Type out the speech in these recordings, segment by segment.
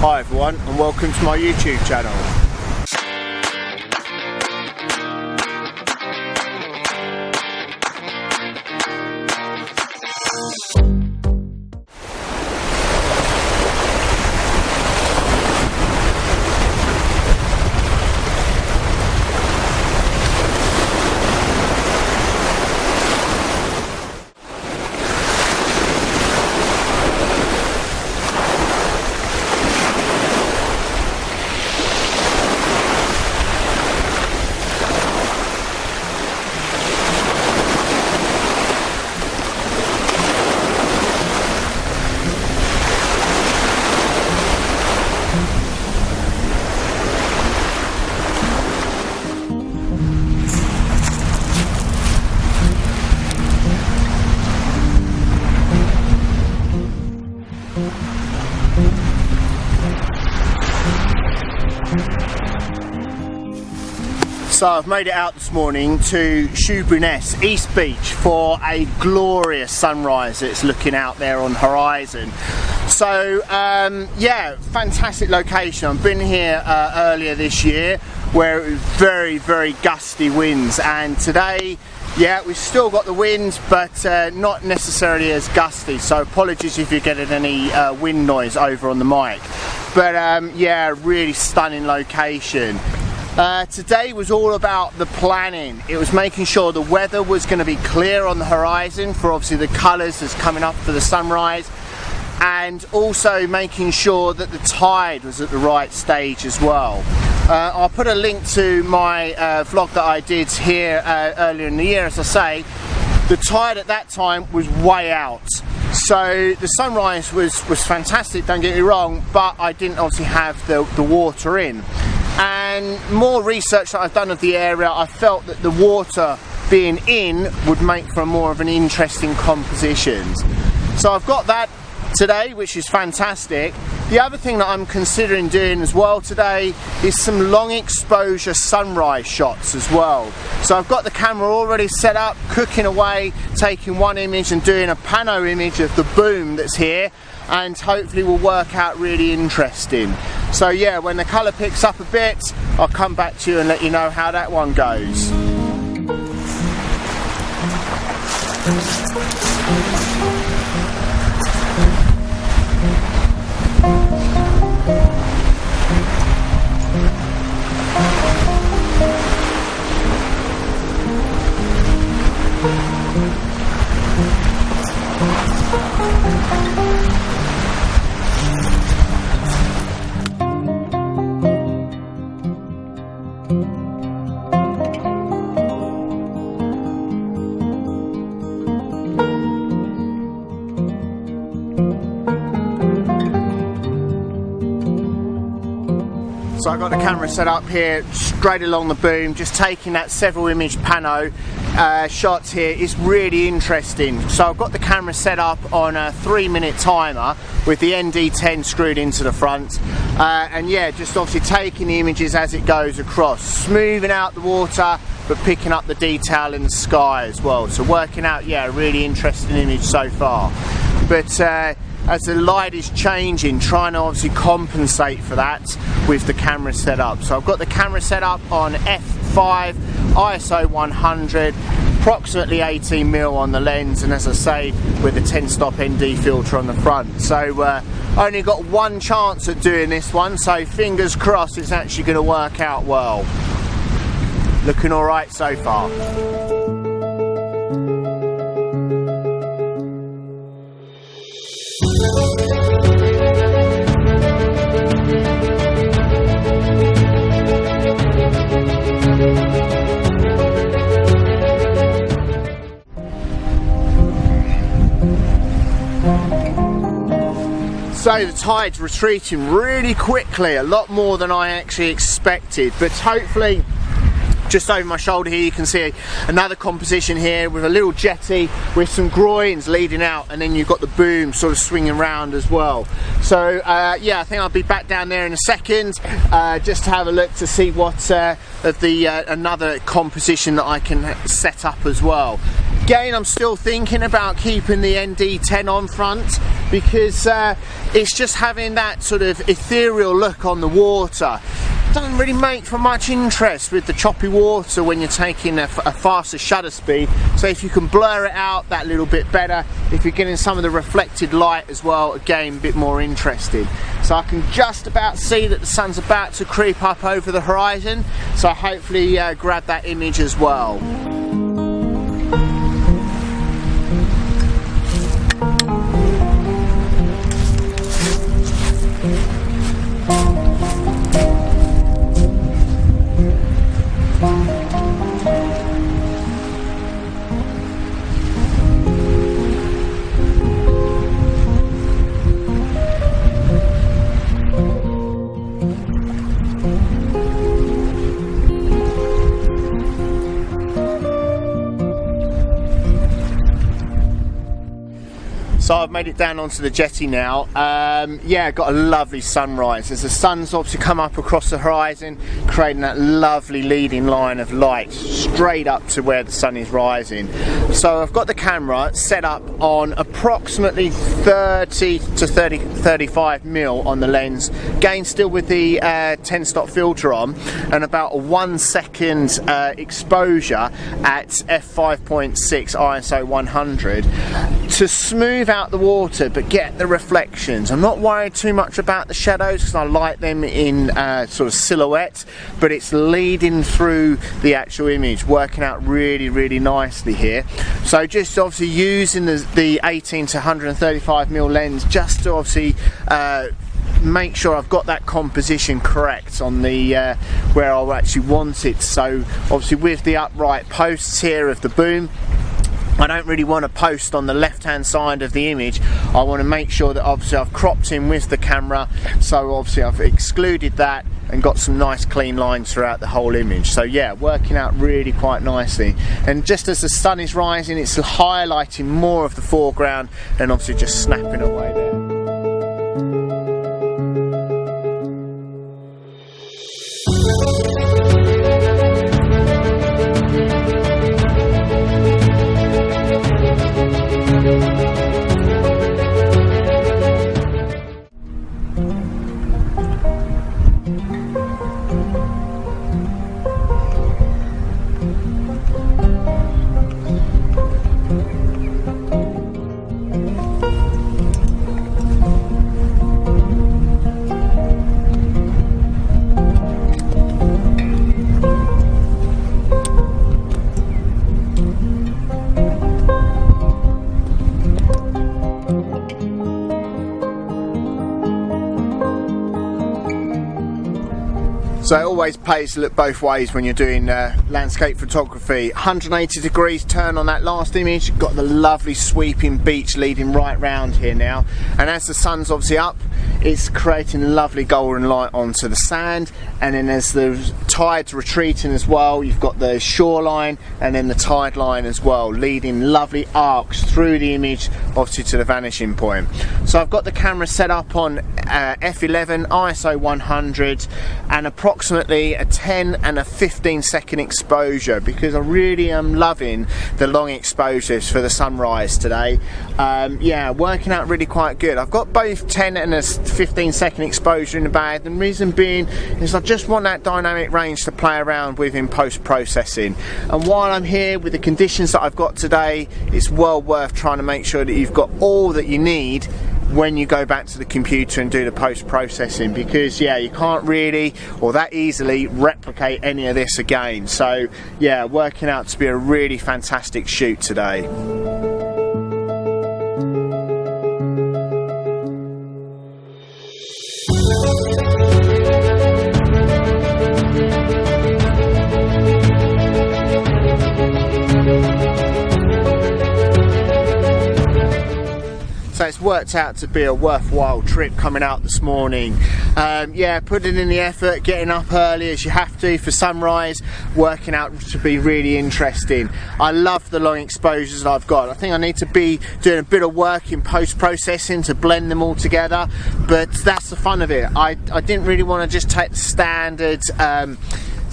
Hi everyone and welcome to my YouTube channel. So I've made it out this morning to Shoeburyness East Beach for a glorious sunrise that's looking out there on the horizon. So yeah, fantastic location. I've been here earlier this year where it was very gusty winds, and today, yeah, we've still got the winds, but not necessarily as gusty, so apologies if you're getting any wind noise over on the mic. But yeah, really stunning location. Today was all about the planning. It was making sure the weather was going to be clear on the horizon for obviously the colours that's coming up for the sunrise, and also making sure that the tide was at the right stage as well. I'll put a link to my vlog that I did here earlier in the year. As I say, the tide at that time was way out. So the sunrise was fantastic, don't get me wrong, but I didn't obviously have the water in. And more research that I've done of the area, I felt that the water being in would make for more of an interesting compositions. So I've got that today, which is fantastic. The other thing that I'm considering doing as well today is some long exposure sunrise shots as well. So I've got the camera already set up, cooking away, taking one image and doing a Pano image of the boom that's here, and hopefully will work out really interesting. So yeah, when the colour picks up a bit, I'll come back to you and let you know how that one goes. So I've got the camera set up here straight along the boom, just taking that several image Pano shots here. Is really interesting. So I've got the camera set up on a 3-minute timer with the ND10 screwed into the front, and yeah, just obviously taking the images as it goes across, smoothing out the water but picking up the detail in the sky as well. So working out, yeah, a really interesting image so far. But as the light is changing, trying to obviously compensate for that with the camera set up. So I've got the camera set up on f5, ISO 100, approximately 18mm on the lens, and as I say, with a 10-stop ND filter on the front. So only got one chance at doing this one, so fingers crossed it's actually going to work out well. Looking alright so far. So the tide's retreating really quickly, a lot more than I actually expected, but hopefully just over my shoulder here you can see another composition here with a little jetty with some groins leading out, and then you've got the boom sort of swinging around as well. So yeah, I think I'll be back down there in a second just to have a look to see what of the another composition that I can set up as well. Again, I'm still thinking about keeping the ND10 on front, because it's just having that sort of ethereal look on the water. Doesn't really make for much interest with the choppy water when you're taking a faster shutter speed. So if you can blur it out that little bit better, if you're getting some of the reflected light as well, again, a bit more interesting. So I can just about see that the sun's about to creep up over the horizon, so hopefully grab that image as well. So I've made it down onto the jetty now. Yeah, got a lovely sunrise as the sun's obviously come up across the horizon, creating that lovely leading line of light straight up to where the sun is rising. So I've got the camera set up on approximately 30 to 35 mil on the lens, again still with the 10 stop filter on, and about a 1 second exposure at f5.6 ISO 100 to smooth out the water but get the reflections. I'm not worried too much about the shadows because I like them in sort of silhouette, but it's leading through the actual image, working out really nicely here. So just obviously using the 18 to 135 mm lens just to obviously make sure I've got that composition correct on the where I actually want it. So obviously with the upright posts here of the boom, I don't really want to post on the left hand side of the image. I want to make sure that obviously I've cropped in with the camera, so obviously I've excluded that and got some nice clean lines throughout the whole image. So yeah, working out really quite nicely. And just as the sun is rising, it's highlighting more of the foreground and obviously just snapping away there. So it always pays to look both ways when you're doing landscape photography. 180 degrees turn on that last image, got the lovely sweeping beach leading right round here now, and as the sun's obviously up, it's creating lovely golden light onto the sand, and then as the tide's retreating as well, you've got the shoreline and then the tide line as well, leading lovely arcs through the image obviously to the vanishing point. So I've got the camera set up on f11 ISO 100 and approximately a 10 and a 15 second exposure, because I really am loving the long exposures for the sunrise today. Yeah, working out really quite good. I've got both 10 and a 15 second exposure in the bag, and the reason being is I just want that dynamic range to play around with in post-processing. And while I'm here with the conditions that I've got today, it's well worth trying to make sure that you've got all that you need when you go back to the computer and do the post-processing, because yeah, you can't really or that easily replicate any of this again. So yeah, working out to be a really fantastic shoot today. So it's worked out to be a worthwhile trip coming out this morning. Yeah, putting in the effort, getting up early as you have to for sunrise, working out to be really interesting. I love the long exposures that I've got. I think I need to be doing a bit of work in post-processing to blend them all together, but that's the fun of it. I didn't really want to just take the standard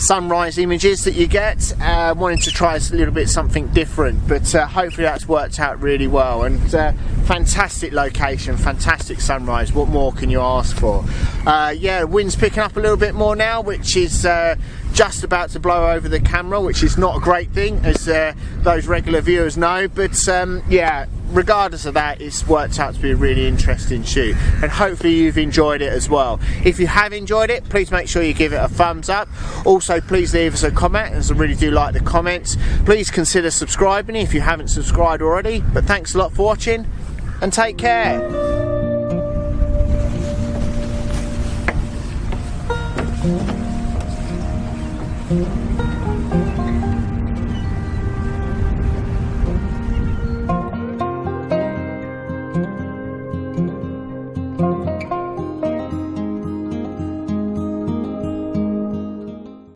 sunrise images that you get. Wanted to try a little bit something different, but hopefully that's worked out really well. And fantastic location, fantastic sunrise. What more can you ask for? Yeah, wind's picking up a little bit more now, which is just about to blow over the camera, which is not a great thing, as those regular viewers know, but yeah, regardless of that, it's worked out to be a really interesting shoot, and hopefully you've enjoyed it as well. If you have enjoyed it, please make sure you give it a thumbs up. Also, please leave us a comment, as I really do like the comments. Please consider subscribing if you haven't subscribed already. But thanks a lot for watching, and take care. Mm-hmm.